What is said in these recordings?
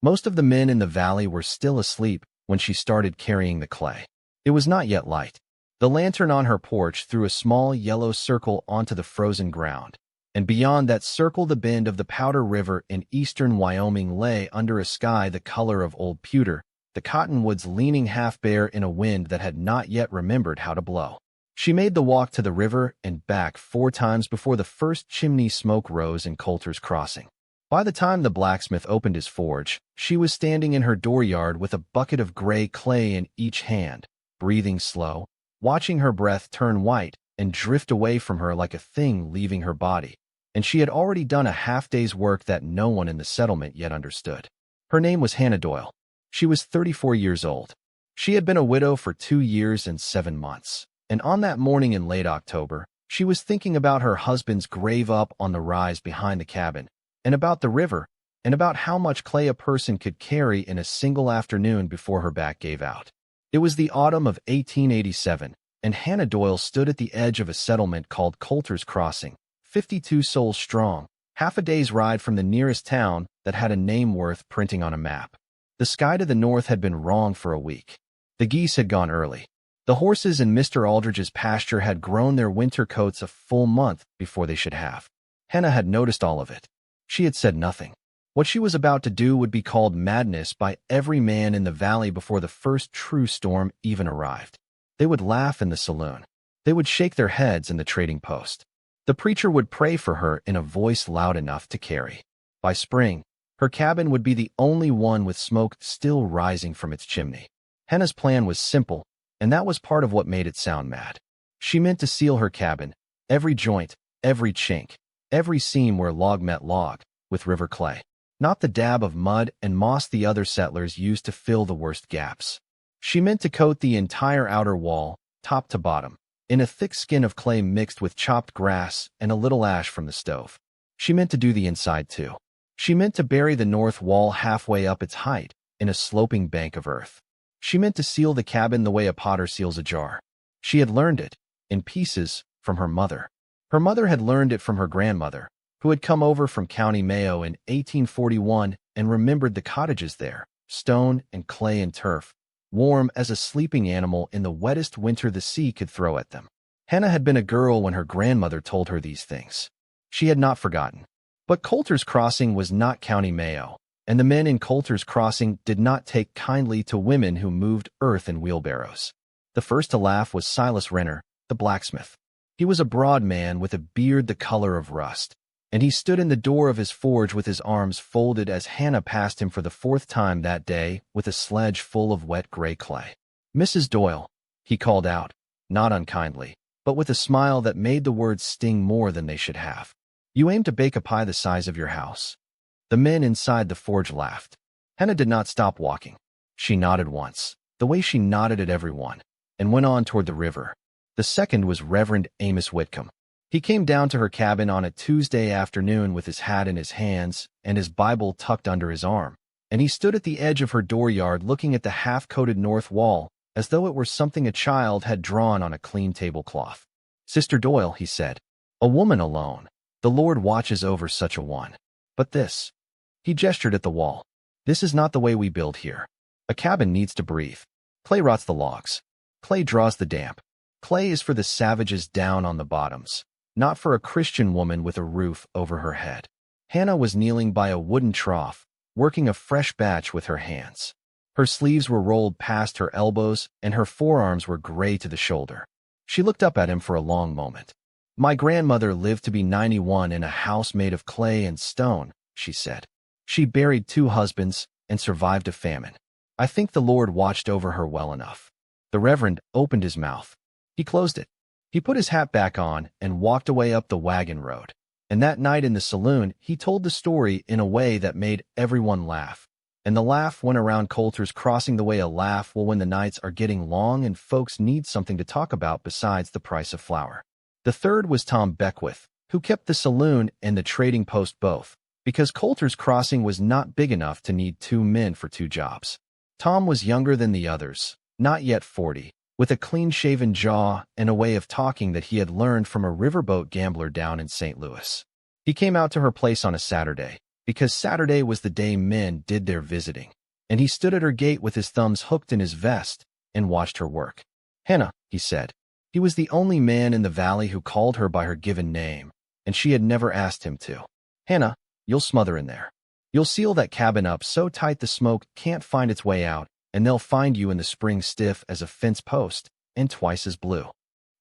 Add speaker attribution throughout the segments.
Speaker 1: Most of the men in the valley were still asleep when she started carrying the clay. It was not yet light. The lantern on her porch threw a small yellow circle onto the frozen ground, and beyond that circle the bend of the Powder River in eastern Wyoming lay under a sky the color of old pewter, the cottonwoods leaning half-bare in a wind that had not yet remembered how to blow. She made the walk to the river and back 4 times before the first chimney smoke rose in Coulter's crossing. By the time the blacksmith opened his forge, she was standing in her dooryard with a bucket of gray clay in each hand, breathing slow, watching her breath turn white and drift away from her like a thing leaving her body. And she had already done a half-day's work that no one in the settlement yet understood. Her name was Hannah Doyle. She was 34 years old. She had been a widow for 2 years and 7 months, and on that morning in late October, she was thinking about her husband's grave up on the rise behind the cabin, and about the river, and about how much clay a person could carry in a single afternoon before her back gave out. It was the autumn of 1887, and Hannah Doyle stood at the edge of a settlement called Coulter's Crossing, 52 souls strong, half a day's ride from the nearest town that had a name worth printing on a map. The sky to the north had been wrong for a week. The geese had gone early. The horses in Mr. Aldridge's pasture had grown their winter coats a full month before they should have. Hannah had noticed all of it. She had said nothing. What she was about to do would be called madness by every man in the valley before the first true storm even arrived. They would laugh in the saloon. They would shake their heads in the trading post. The preacher would pray for her in a voice loud enough to carry. By spring, her cabin would be the only one with smoke still rising from its chimney. Hannah's plan was simple, and that was part of what made it sound mad. She meant to seal her cabin, every joint, every chink, every seam where log met log, with river clay. Not the dab of mud and moss the other settlers used to fill the worst gaps. She meant to coat the entire outer wall, top to bottom, in a thick skin of clay mixed with chopped grass and a little ash from the stove. She meant to do the inside too. She meant to bury the north wall halfway up its height, in a sloping bank of earth. She meant to seal the cabin the way a potter seals a jar. She had learned it, in pieces, from her mother. Her mother had learned it from her grandmother, who had come over from County Mayo in 1841 and remembered the cottages there, stone and clay and turf, warm as a sleeping animal in the wettest winter the sea could throw at them. Hannah had been a girl when her grandmother told her these things. She had not forgotten. But Coulter's Crossing was not County Mayo, and the men in Coulter's Crossing did not take kindly to women who moved earth in wheelbarrows. The first to laugh was Silas Renner, the blacksmith. He was a broad man with a beard the color of rust, and he stood in the door of his forge with his arms folded as Hannah passed him for the 4th time that day with a sledge full of wet gray clay. "Mrs. Doyle," he called out, not unkindly, but with a smile that made the words sting more than they should have. "You aim to bake a pie the size of your house." The men inside the forge laughed. Hannah did not stop walking. She nodded once, the way she nodded at everyone, and went on toward the river. The second was Reverend Amos Whitcomb. He came down to her cabin on a Tuesday afternoon with his hat in his hands and his Bible tucked under his arm, and he stood at the edge of her dooryard looking at the half-coated north wall as though it were something a child had drawn on a clean tablecloth. "Sister Doyle," he said, "a woman alone. The Lord watches over such a one. But this," he gestured at the wall, "this is not the way we build here. A cabin needs to breathe. Clay rots the logs. Clay draws the damp. Clay is for the savages down on the bottoms, not for a Christian woman with a roof over her head." Hannah was kneeling by a wooden trough, working a fresh batch with her hands. Her sleeves were rolled past her elbows, and her forearms were gray to the shoulder. She looked up at him for a long moment. "My grandmother lived to be 91 in a house made of clay and stone," she said. "She buried 2 husbands and survived a famine. I think the Lord watched over her well enough." The Reverend opened his mouth. He closed it. He put his hat back on and walked away up the wagon road. And that night in the saloon, he told the story in a way that made everyone laugh. And the laugh went around Coulter's Crossing the way a laugh will when the nights are getting long and folks need something to talk about besides the price of flour. The third was Tom Beckwith, who kept the saloon and the trading post both, because Coulter's Crossing was not big enough to need 2 men for 2 jobs. Tom was younger than the others, not yet 40, with a clean-shaven jaw and a way of talking that he had learned from a riverboat gambler down in St. Louis. He came out to her place on a Saturday, because Saturday was the day men did their visiting, and he stood at her gate with his thumbs hooked in his vest and watched her work. "Hannah," he said. He was the only man in the valley who called her by her given name, and she had never asked him to. "Hannah, you'll smother in there. You'll seal that cabin up so tight the smoke can't find its way out, and they'll find you in the spring stiff as a fence post and twice as blue."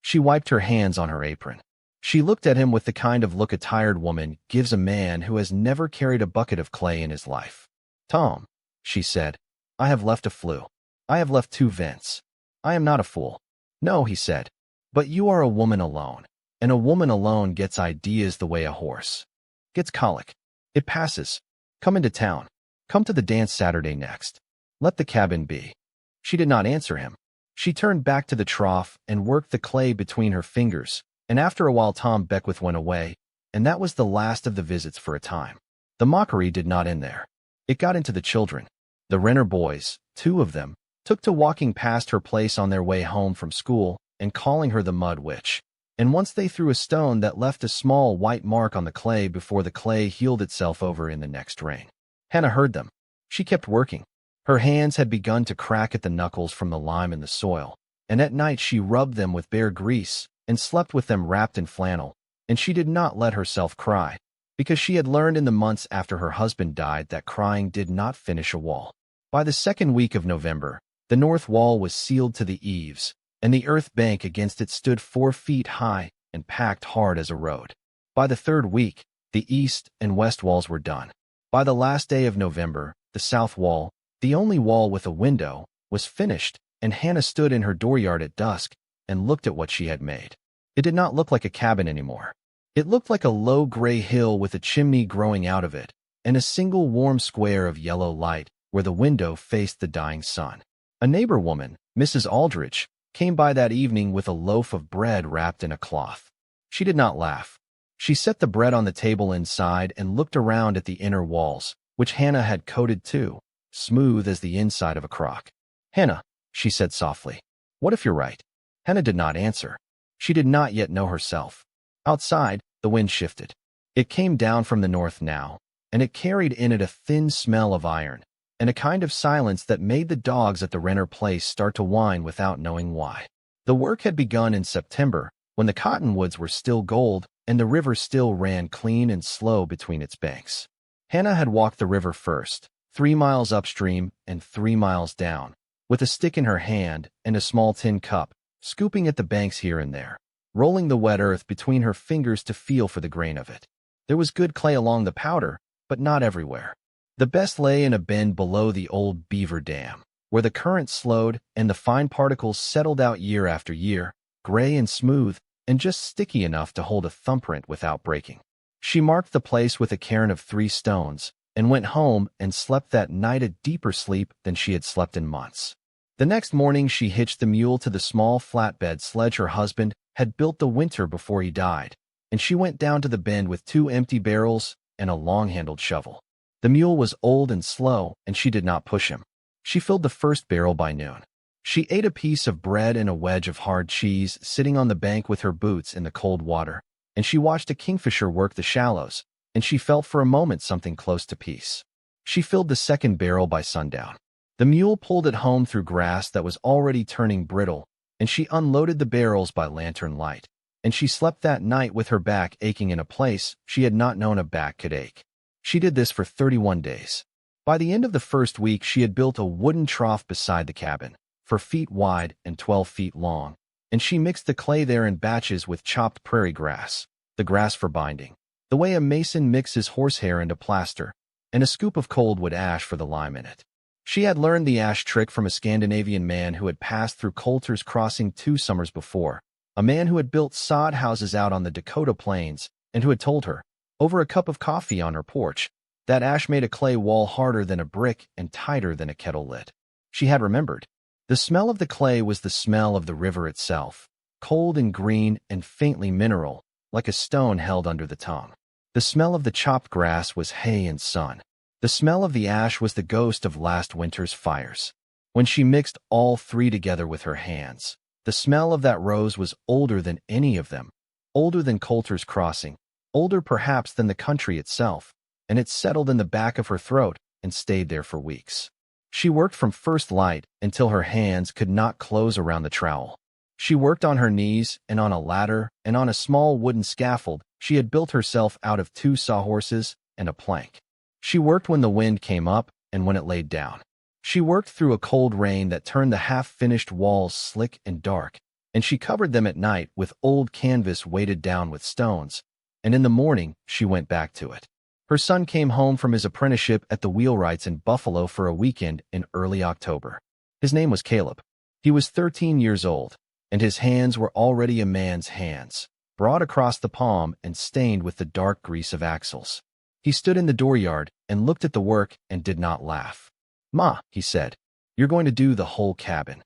Speaker 1: She wiped her hands on her apron. She looked at him with the kind of look a tired woman gives a man who has never carried a bucket of clay in his life. "Tom," she said, "I have left a flue. I have left 2 vents. I am not a fool." "No," he said, "but you are a woman alone, and a woman alone gets ideas the way a horse gets colic. It passes. Come into town. Come to the dance Saturday next. Let the cabin be." She did not answer him. She turned back to the trough and worked the clay between her fingers, and after a while Tom Beckwith went away, and that was the last of the visits for a time. The mockery did not end there. It got into the children. The Renner boys, 2 of them, took to walking past her place on their way home from school and calling her the Mud Witch. And once they threw a stone that left a small white mark on the clay before the clay healed itself over in the next rain. Hannah heard them. She kept working. Her hands had begun to crack at the knuckles from the lime in the soil, and at night she rubbed them with bare grease and slept with them wrapped in flannel, and she did not let herself cry, because she had learned in the months after her husband died that crying did not finish a wall. By the second week of November, the north wall was sealed to the eaves, and the earth bank against it stood 4 feet high and packed hard as a road. By the third week, the east and west walls were done. By the last day of November, the south wall, the only wall with a window, was finished, and Hannah stood in her dooryard at dusk and looked at what she had made. It did not look like a cabin anymore. It looked like a low gray hill with a chimney growing out of it, and a single warm square of yellow light where the window faced the dying sun. A neighbor woman, Mrs. Aldrich, came by that evening with a loaf of bread wrapped in a cloth. She did not laugh. She set the bread on the table inside and looked around at the inner walls, which Hannah had coated too, smooth as the inside of a crock. "Hannah," she said softly, "what if you're right?" Hannah did not answer. She did not yet know herself. Outside, the wind shifted. It came down from the north now, and it carried in it a thin smell of iron, and a kind of silence that made the dogs at the Renner place start to whine without knowing why. The work had begun in September, when the cottonwoods were still gold and the river still ran clean and slow between its banks. Hannah had walked the river first, 3 miles upstream and 3 miles down, with a stick in her hand and a small tin cup, scooping at the banks here and there, rolling the wet earth between her fingers to feel for the grain of it. There was good clay along the Powder, but not everywhere. The best lay in a bend below the old beaver dam, where the current slowed and the fine particles settled out year after year, gray and smooth, and just sticky enough to hold a thumbprint without breaking. She marked the place with a cairn of 3 stones, and went home and slept that night a deeper sleep than she had slept in months. The next morning she hitched the mule to the small flatbed sledge her husband had built the winter before he died, and she went down to the bend with 2 empty barrels and a long-handled shovel. The mule was old and slow, and she did not push him. She filled the first barrel by noon. She ate a piece of bread and a wedge of hard cheese sitting on the bank with her boots in the cold water, and she watched a kingfisher work the shallows, and she felt for a moment something close to peace. She filled the second barrel by sundown. The mule pulled it home through grass that was already turning brittle, and she unloaded the barrels by lantern light, and she slept that night with her back aching in a place she had not known a back could ache. She did this for 31 days. By the end of the first week, she had built a wooden trough beside the cabin, 4 feet wide and 12 feet long, and she mixed the clay there in batches with chopped prairie grass, the grass for binding, the way a mason mixes horsehair into plaster, and a scoop of cold wood ash for the lime in it. She had learned the ash trick from a Scandinavian man who had passed through Coulter's crossing 2 summers before, a man who had built sod houses out on the Dakota plains, and who had told her, over a cup of coffee on her porch, that ash made a clay wall harder than a brick and tighter than a kettle lid. She had remembered. The smell of the clay was the smell of the river itself, cold and green and faintly mineral, like a stone held under the tongue. The smell of the chopped grass was hay and sun. The smell of the ash was the ghost of last winter's fires. When she mixed all 3 together with her hands, the smell of that rose was older than any of them, older than Coulter's crossing, older perhaps than the country itself, and it settled in the back of her throat and stayed there for weeks. She worked from first light until her hands could not close around the trowel. She worked on her knees and on a ladder and on a small wooden scaffold she had built herself out of 2 sawhorses and a plank. She worked when the wind came up and when it laid down. She worked through a cold rain that turned the half-finished walls slick and dark, and she covered them at night with old canvas weighted down with stones, and in the morning she went back to it. Her son came home from his apprenticeship at the wheelwrights in Buffalo for a weekend in early October. His name was Caleb. He was 13 years old, and his hands were already a man's hands, broad across the palm and stained with the dark grease of axles. He stood in the dooryard and looked at the work and did not laugh. "Ma," he said, "you're going to do the whole cabin."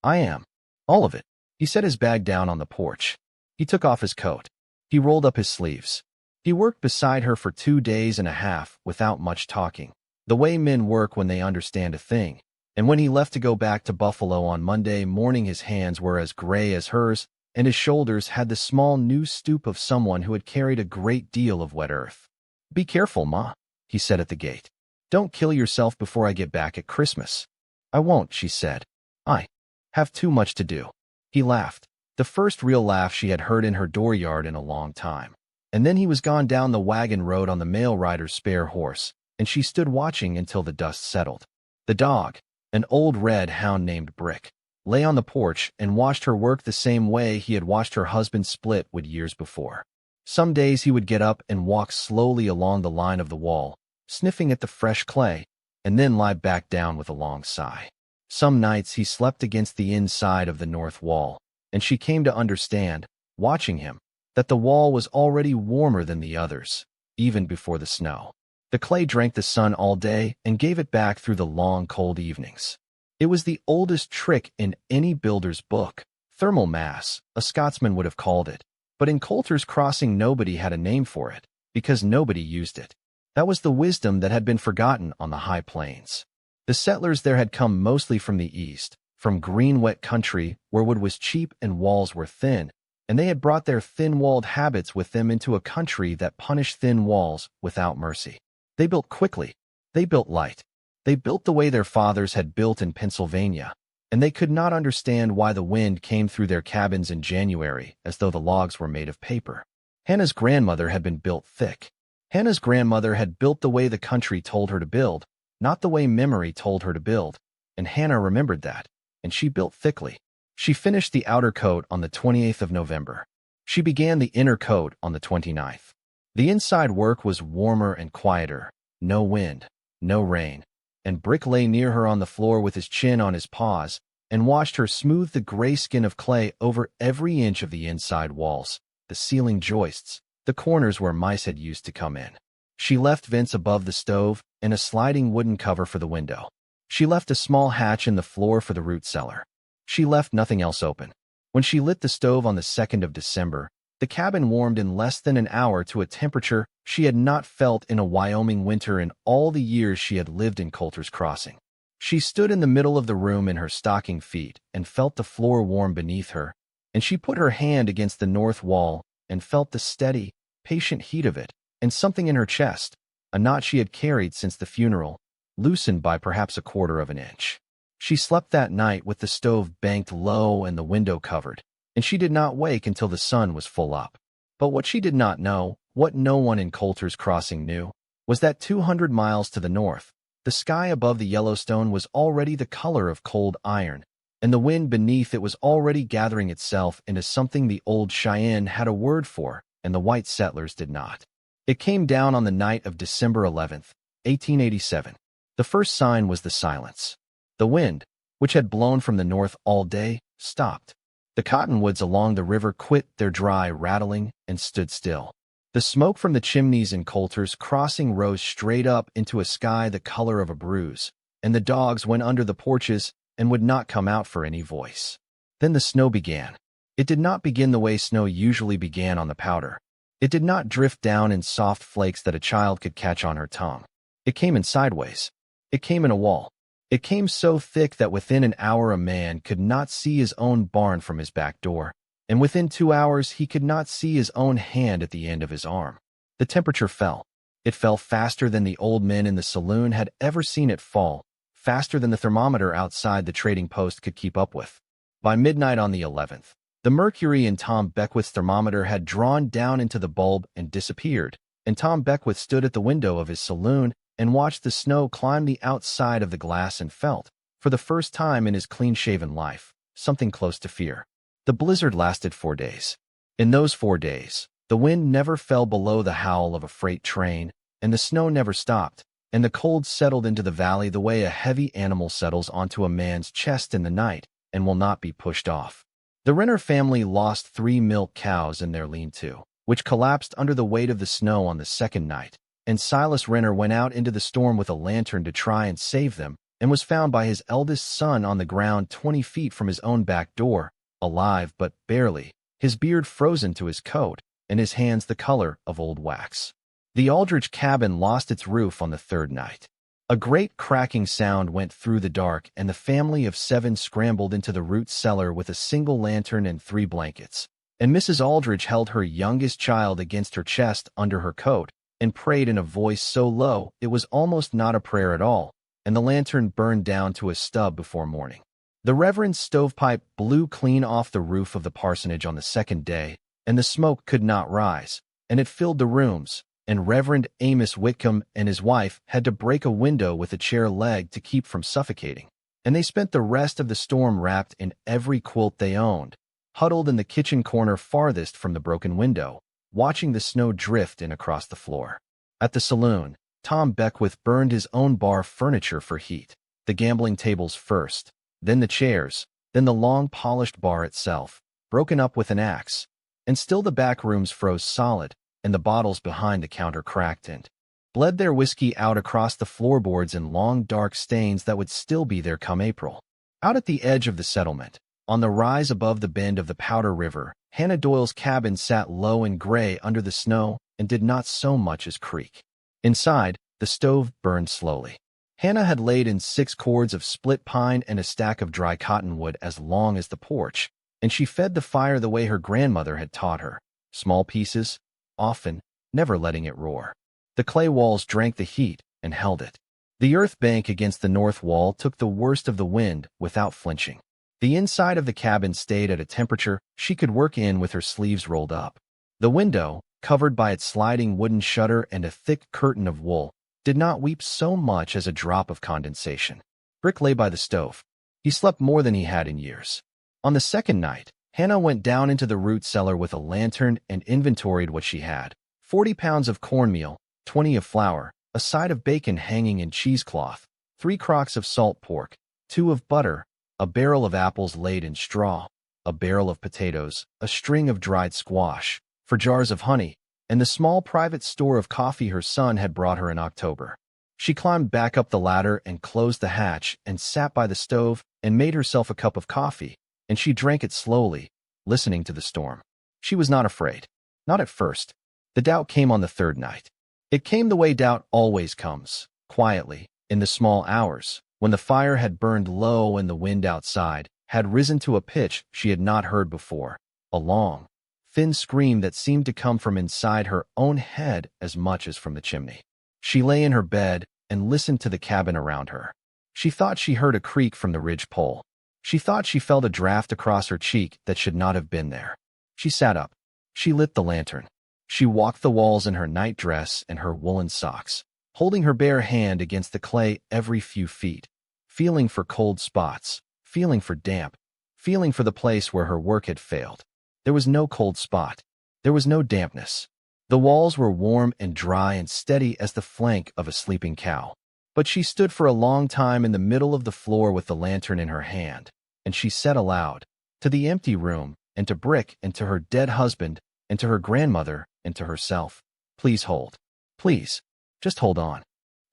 Speaker 1: "I am. All of it." He set his bag down on the porch. He took off his coat. He rolled up his sleeves. He worked beside her for 2 days and a half without much talking, the way men work when they understand a thing. And when he left to go back to Buffalo on Monday morning, his hands were as gray as hers, and his shoulders had the small new stoop of someone who had carried a great deal of wet earth. "Be careful, Ma," he said at the gate. "Don't kill yourself before I get back at Christmas." "I won't," she said. "I have too much to do." He laughed, the first real laugh she had heard in her dooryard in a long time. And then he was gone down the wagon road on the mail rider's spare horse, and she stood watching until the dust settled. The dog, an old red hound named Brick, lay on the porch and watched her work the same way he had watched her husband split wood years before. Some days he would get up and walk slowly along the line of the wall, sniffing at the fresh clay, and then lie back down with a long sigh. Some nights he slept against the inside of the north wall, and she came to understand, watching him, that the wall was already warmer than the others, even before the snow. The clay drank the sun all day and gave it back through the long, cold evenings. It was the oldest trick in any builder's book. Thermal mass, a Scotsman would have called it, but in Coulter's Crossing nobody had a name for it, because nobody used it. That was the wisdom that had been forgotten on the high plains. The settlers there had come mostly from the east, from green wet country where wood was cheap and walls were thin, and they had brought their thin-walled habits with them into a country that punished thin walls without mercy. They built quickly. They built light. They built the way their fathers had built in Pennsylvania, and they could not understand why the wind came through their cabins in January as though the logs were made of paper. Hannah's grandmother had been built thick. Hannah's grandmother had built the way the country told her to build, not the way memory told her to build, and Hannah remembered that, and she built thickly. She finished the outer coat on the 28th of November. She began the inner coat on the 29th. The inside work was warmer and quieter, no wind, no rain, and Brick lay near her on the floor with his chin on his paws and watched her smooth the gray skin of clay over every inch of the inside walls, the ceiling joists, the corners where mice had used to come in. She left vents above the stove and a sliding wooden cover for the window. She left a small hatch in the floor for the root cellar. She left nothing else open. When she lit the stove on the 2nd of December, the cabin warmed in less than an hour to a temperature she had not felt in a Wyoming winter in all the years she had lived in Coulter's Crossing. She stood in the middle of the room in her stocking feet and felt the floor warm beneath her, and she put her hand against the north wall and felt the steady, patient heat of it, and something in her chest, a knot she had carried since the funeral, loosened by perhaps a quarter of an inch. She slept that night with the stove banked low and the window covered, and she did not wake until the sun was full up. But what she did not know, what no one in Coulter's Crossing knew, was that 200 miles to the north, the sky above the Yellowstone was already the color of cold iron, and the wind beneath it was already gathering itself into something the old Cheyenne had a word for, and the white settlers did not. It came down on the night of December 11th, 1887. The first sign was the silence. The wind, which had blown from the north all day, stopped. The cottonwoods along the river quit their dry rattling and stood still. The smoke from the chimneys in Coulter's Crossing rose straight up into a sky the color of a bruise, and the dogs went under the porches and would not come out for any voice. Then the snow began. It did not begin the way snow usually began on the Powder. It did not drift down in soft flakes that a child could catch on her tongue. It came in sideways. It came in a wall. It came so thick that within an hour a man could not see his own barn from his back door, and within 2 hours he could not see his own hand at the end of his arm. The temperature fell. It fell faster than the old men in the saloon had ever seen it fall, faster than the thermometer outside the trading post could keep up with. By midnight on the 11th, the mercury in Tom Beckwith's thermometer had drawn down into the bulb and disappeared, and Tom Beckwith stood at the window of his saloon and watched the snow climb the outside of the glass and felt, for the first time in his clean-shaven life, something close to fear. The blizzard lasted 4 days. In those 4 days, the wind never fell below the howl of a freight train, and the snow never stopped, and the cold settled into the valley the way a heavy animal settles onto a man's chest in the night and will not be pushed off. The Renner family lost 3 milk cows in their lean-to, which collapsed under the weight of the snow on the second night, and Silas Renner went out into the storm with a lantern to try and save them, and was found by his eldest son on the ground 20 feet from his own back door, alive but barely, his beard frozen to his coat, and his hands the color of old wax. The Aldrich cabin lost its roof on the third night. A great cracking sound went through the dark, and the family of 7 scrambled into the root cellar with a single lantern and 3 blankets, and Mrs. Aldrich held her youngest child against her chest under her coat, and prayed in a voice so low it was almost not a prayer at all, and the lantern burned down to a stub before morning. The Reverend's stovepipe blew clean off the roof of the parsonage on the second day, and the smoke could not rise, and it filled the rooms, and Reverend Amos Whitcomb and his wife had to break a window with a chair leg to keep from suffocating, and they spent the rest of the storm wrapped in every quilt they owned, huddled in the kitchen corner farthest from the broken window, watching the snow drift in across the floor. At the saloon, Tom Beckwith burned his own bar furniture for heat, the gambling tables first, then the chairs, then the long polished bar itself, broken up with an axe, and still the back rooms froze solid, and the bottles behind the counter cracked and bled their whiskey out across the floorboards in long dark stains that would still be there come April. Out at the edge of the settlement, on the rise above the bend of the Powder River, Hannah Doyle's cabin sat low and gray under the snow and did not so much as creak. Inside, the stove burned slowly. Hannah had laid in 6 cords of split pine and a stack of dry cottonwood as long as the porch, and she fed the fire the way her grandmother had taught her, small pieces, often, never letting it roar. The clay walls drank the heat and held it. The earth bank against the north wall took the worst of the wind without flinching. The inside of the cabin stayed at a temperature she could work in with her sleeves rolled up. The window, covered by its sliding wooden shutter and a thick curtain of wool, did not weep so much as a drop of condensation. Brick lay by the stove. He slept more than he had in years. On the second night, Hannah went down into the root cellar with a lantern and inventoried what she had: 40 pounds of cornmeal, 20 of flour, a side of bacon hanging in cheesecloth, 3 crocks of salt pork, 2 of butter, a barrel of apples laid in straw, a barrel of potatoes, a string of dried squash, 4 jars of honey, and the small private store of coffee her son had brought her in October. She climbed back up the ladder and closed the hatch and sat by the stove and made herself a cup of coffee, and she drank it slowly, listening to the storm. She was not afraid. Not at first. The doubt came on the third night. It came the way doubt always comes, quietly, in the small hours, when the fire had burned low and the wind outside had risen to a pitch she had not heard before, a long, thin scream that seemed to come from inside her own head as much as from the chimney. She lay in her bed and listened to the cabin around her. She thought she heard a creak from the ridge pole. She thought she felt a draft across her cheek that should not have been there. She sat up. She lit the lantern. She walked the walls in her nightdress and her woolen socks, holding her bare hand against the clay every few feet, feeling for cold spots, feeling for damp, feeling for the place where her work had failed. There was no cold spot. There was no dampness. The walls were warm and dry and steady as the flank of a sleeping cow. But she stood for a long time in the middle of the floor with the lantern in her hand, and she said aloud, to the empty room, and to Brick, and to her dead husband, and to her grandmother, and to herself, "Please hold. Please, just hold on."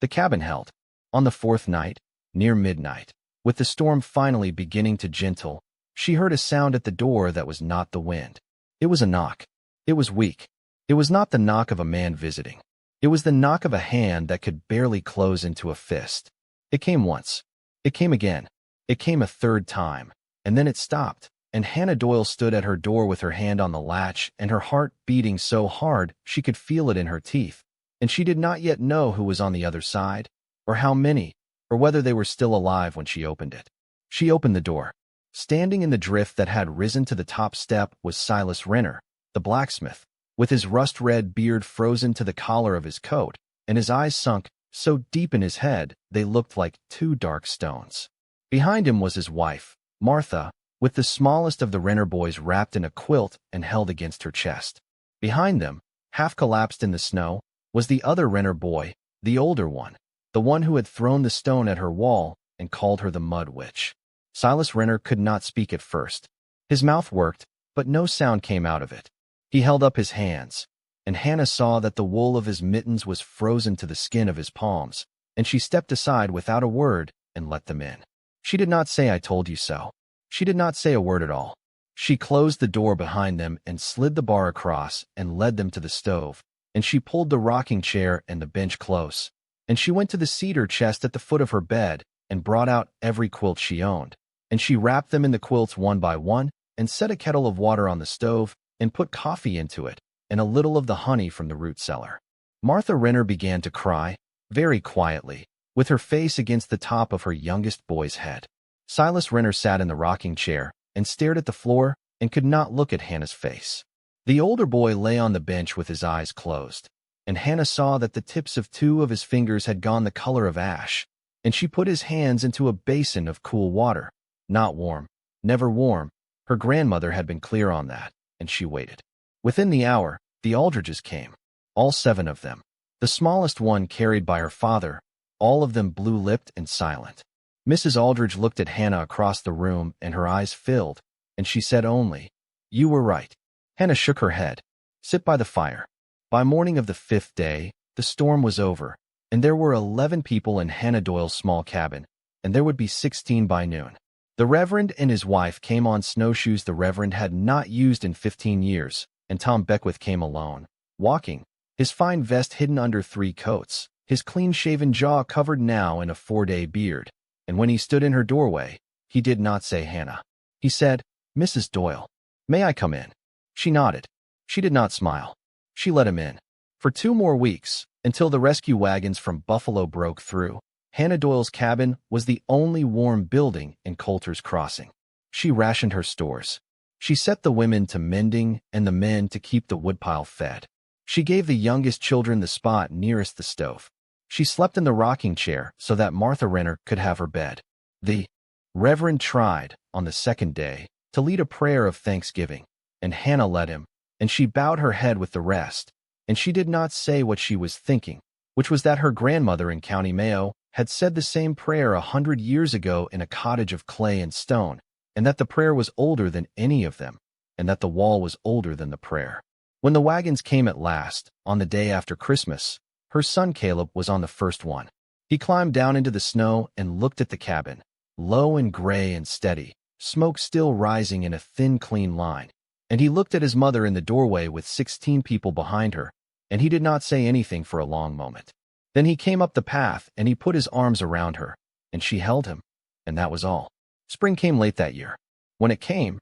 Speaker 1: The cabin held. On the fourth night, near midnight, with the storm finally beginning to gentle, she heard a sound at the door that was not the wind. It was a knock. It was weak. It was not the knock of a man visiting. It was the knock of a hand that could barely close into a fist. It came once. It came again. It came a third time. And then it stopped, and Hannah Doyle stood at her door with her hand on the latch and her heart beating so hard she could feel it in her teeth, and she did not yet know who was on the other side, or how many, or whether they were still alive when she opened it. She opened the door. Standing in the drift that had risen to the top step was Silas Renner, the blacksmith, with his rust-red beard frozen to the collar of his coat, and his eyes sunk so deep in his head they looked like two dark stones. Behind him was his wife, Martha, with the smallest of the Renner boys wrapped in a quilt and held against her chest. Behind them, half collapsed in the snow, was the other Renner boy, the older one, the one who had thrown the stone at her wall and called her the Mud Witch. Silas Renner could not speak at first. His mouth worked, but no sound came out of it. He held up his hands, and Hannah saw that the wool of his mittens was frozen to the skin of his palms, and she stepped aside without a word and let them in. She did not say, "I told you so." She did not say a word at all. She closed the door behind them and slid the bar across and led them to the stove, and she pulled the rocking chair and the bench close, and she went to the cedar chest at the foot of her bed and brought out every quilt she owned, and she wrapped them in the quilts one by one and set a kettle of water on the stove and put coffee into it and a little of the honey from the root cellar. Martha Renner began to cry, very quietly, with her face against the top of her youngest boy's head. Silas Renner sat in the rocking chair and stared at the floor and could not look at Hannah's face. The older boy lay on the bench with his eyes closed, and Hannah saw that the tips of two of his fingers had gone the color of ash, and she put his hands into a basin of cool water. Not warm, never warm. Her grandmother had been clear on that, and she waited. Within the hour, the Aldridges came, all 7 of them, the smallest one carried by her father, all of them blue-lipped and silent. Mrs. Aldridge looked at Hannah across the room, and her eyes filled, and she said only, "You were right." Hannah shook her head. "Sit by the fire." By morning of the 5th day, the storm was over, and there were 11 people in Hannah Doyle's small cabin, and there would be 16 by noon. The Reverend and his wife came on snowshoes the Reverend had not used in 15 years, and Tom Beckwith came alone, walking, his fine vest hidden under 3 coats, his clean-shaven jaw covered now in a 4-day beard, and when he stood in her doorway, he did not say Hannah. He said, "Mrs. Doyle, may I come in?" She nodded. She did not smile. She let him in. For 2 more weeks, until the rescue wagons from Buffalo broke through, Hannah Doyle's cabin was the only warm building in Coulter's Crossing. She rationed her stores. She set the women to mending and the men to keep the woodpile fed. She gave the youngest children the spot nearest the stove. She slept in the rocking chair so that Martha Renner could have her bed. The Reverend tried, on the 2nd day, to lead a prayer of thanksgiving, and Hannah led him, and she bowed her head with the rest, and she did not say what she was thinking, which was that her grandmother in County Mayo had said the same prayer 100 years ago in a cottage of clay and stone, and that the prayer was older than any of them, and that the wall was older than the prayer. When the wagons came at last, on the day after Christmas, her son Caleb was on the first one. He climbed down into the snow and looked at the cabin, low and gray and steady, smoke still rising in a thin, clean line, and he looked at his mother in the doorway with 16 people behind her, and he did not say anything for a long moment. Then he came up the path and he put his arms around her, and she held him, and that was all. Spring came late that year. When it came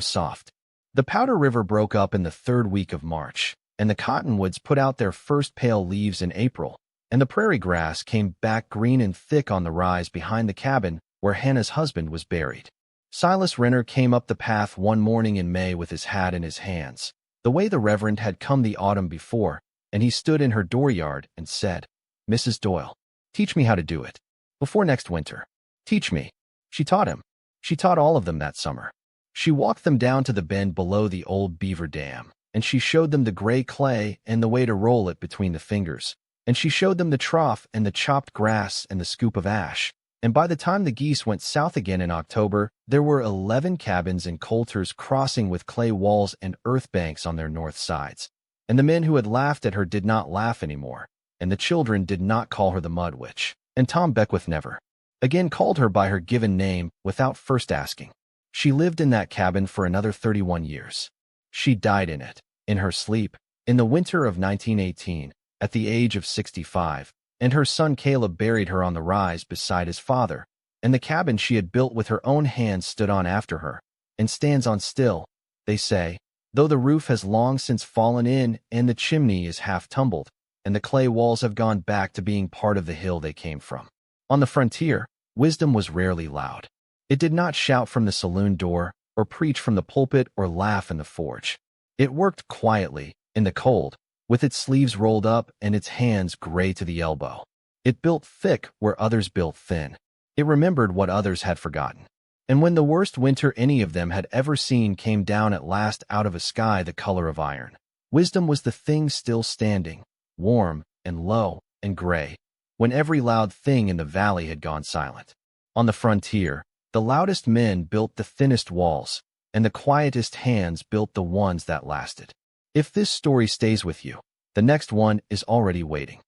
Speaker 1: soft. The Powder River broke up in the 3rd week of March, and the cottonwoods put out their first pale leaves in April, and the prairie grass came back green and thick on the rise behind the cabin where Hannah's husband was buried. Silas Renner came up the path one morning in May with his hat in his hands, the way the Reverend had come the autumn before, and he stood in her dooryard and said, "Mrs. Doyle, teach me how to do it. Before next winter. Teach me." She taught him. She taught all of them that summer. She walked them down to the bend below the old beaver dam, and she showed them the gray clay and the way to roll it between the fingers, and she showed them the trough and the chopped grass and the scoop of ash, and by the time the geese went south again in October, there were 11 cabins in Coulter's Crossing with clay walls and earth banks on their north sides, and the men who had laughed at her did not laugh anymore, and the children did not call her the Mud Witch, and Tom Beckwith never again called her by her given name without first asking. She lived in that cabin for another 31 years. She died in it, in her sleep, in the winter of 1918, at the age of 65, and her son Caleb buried her on the rise beside his father, and the cabin she had built with her own hands stood on after her, and stands on still, they say, though the roof has long since fallen in and the chimney is half tumbled, and the clay walls have gone back to being part of the hill they came from. On the frontier, wisdom was rarely loud. It did not shout from the saloon door, or preach from the pulpit, or laugh in the forge. It worked quietly, in the cold, with its sleeves rolled up and its hands gray to the elbow. It built thick where others built thin. It remembered what others had forgotten. And when the worst winter any of them had ever seen came down at last out of a sky the color of iron, wisdom was the thing still standing, warm and low and gray, when every loud thing in the valley had gone silent. On the frontier, the loudest men built the thinnest walls, and the quietest hands built the ones that lasted. If this story stays with you, the next one is already waiting.